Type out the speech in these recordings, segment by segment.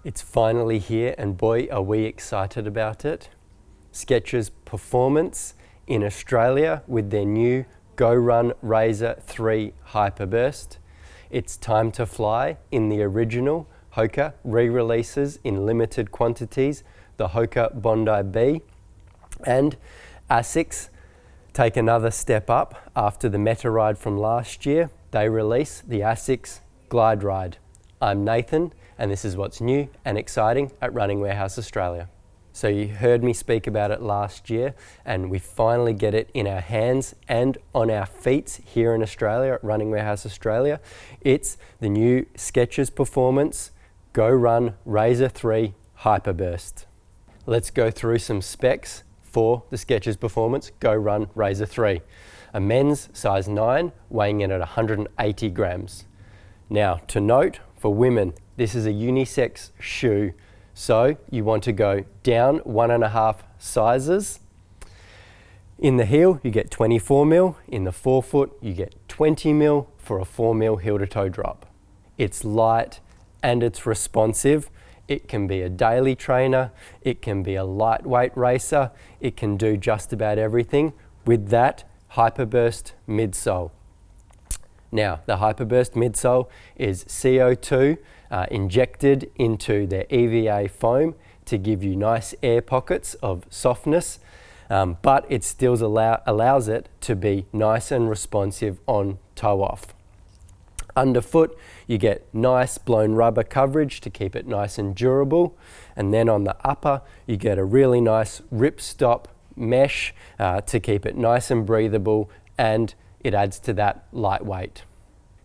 It's finally here, and boy are we excited about it. Skechers Performance in Australia with their new GoRun Razor 3 Hyperburst. It's time to fly in the original. Hoka re-releases in limited quantities the Hoka Bondi B, and Asics take another step up after the meta ride from last year. They release the Asics Glideride. I'm Nathan, and this is what's new and exciting at Running Warehouse Australia. So you heard me speak about it last year, and we finally get it in our hands and on our feet here in Australia at Running Warehouse Australia. It's the new Skechers Performance GoRun Razor 3 Hyperburst. Let's go through some specs for the Skechers Performance GoRun Razor 3. A men's size 9, weighing in at 180 grams. Now, to note, for women, this is a unisex shoe, so you want to go down 1.5 sizes. In the heel, you get 24mm. In the forefoot, you get 20mm for a 4mm heel to toe drop. It's light and it's responsive. It can be a daily trainer, it can be a lightweight racer, it can do just about everything with that Hyperburst midsole. Now, the Hyperburst midsole is CO2 injected into their EVA foam to give you nice air pockets of softness, but it still allows it to be nice and responsive on toe off. Underfoot, you get nice blown rubber coverage to keep it nice and durable, and then on the upper, you get a really nice ripstop mesh to keep it nice and breathable, and it adds to that lightweight.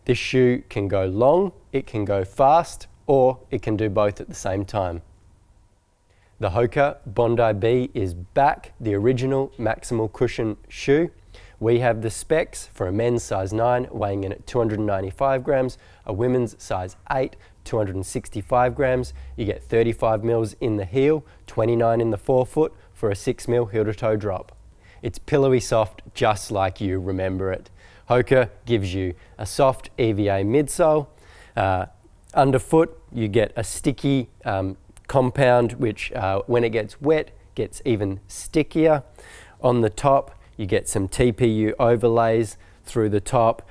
This shoe can go long, it can go fast, or it can do both at the same time. The Hoka Bondi B is back, the original maximal cushion shoe. We have the specs for a men's size 9, weighing in at 295 grams, a women's size 8, 265 grams. You get 35mm in the heel, 29 in the forefoot for a 6mm heel to toe drop. It's pillowy soft, just like you remember it. Hoka gives you a soft EVA midsole. Underfoot, you get a sticky compound, which when it gets wet, gets even stickier. On the top, you get some TPU overlays through the top.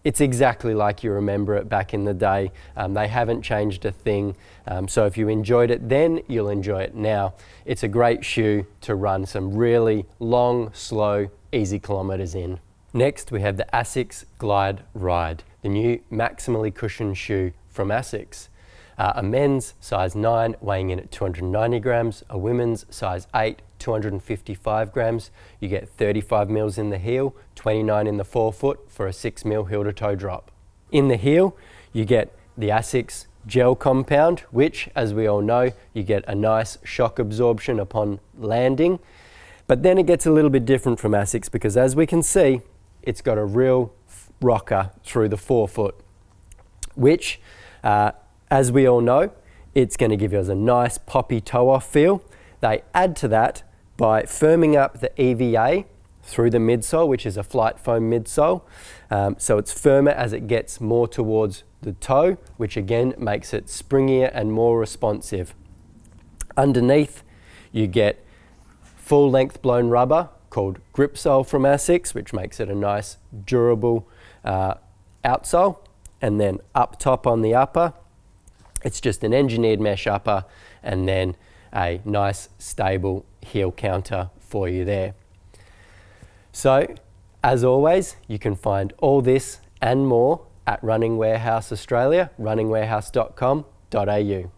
It's exactly like you remember it back in the day. They haven't changed a thing. So if you enjoyed it then, you'll enjoy it now. It's a great shoe to run some really long, slow, easy kilometers in. Next, we have the Asics Glideride, the new maximally cushioned shoe from Asics. A men's size 9, weighing in at 290 grams, a women's size 8, 255 grams. You get 35mm in the heel, 29 in the forefoot for a 6mm heel to toe drop. In the heel, you get the Asics gel compound, which, as we all know, you get a nice shock absorption upon landing. But then it gets a little bit different from Asics because, as we can see, it's got a real rocker through the forefoot, which, as we all know, it's going to give us a nice poppy toe-off feel. They add to that by firming up the EVA through the midsole, which is a flight foam midsole. So it's firmer as it gets more towards the toe, which again makes it springier and more responsive. Underneath, you get full-length blown rubber called Gripsole from Asics, which makes it a nice, durable outsole. And then up top on the upper, it's just an engineered mesh upper, and then a nice stable heel counter for you there. So, as always, you can find all this and more at Running Warehouse Australia, runningwarehouse.com.au.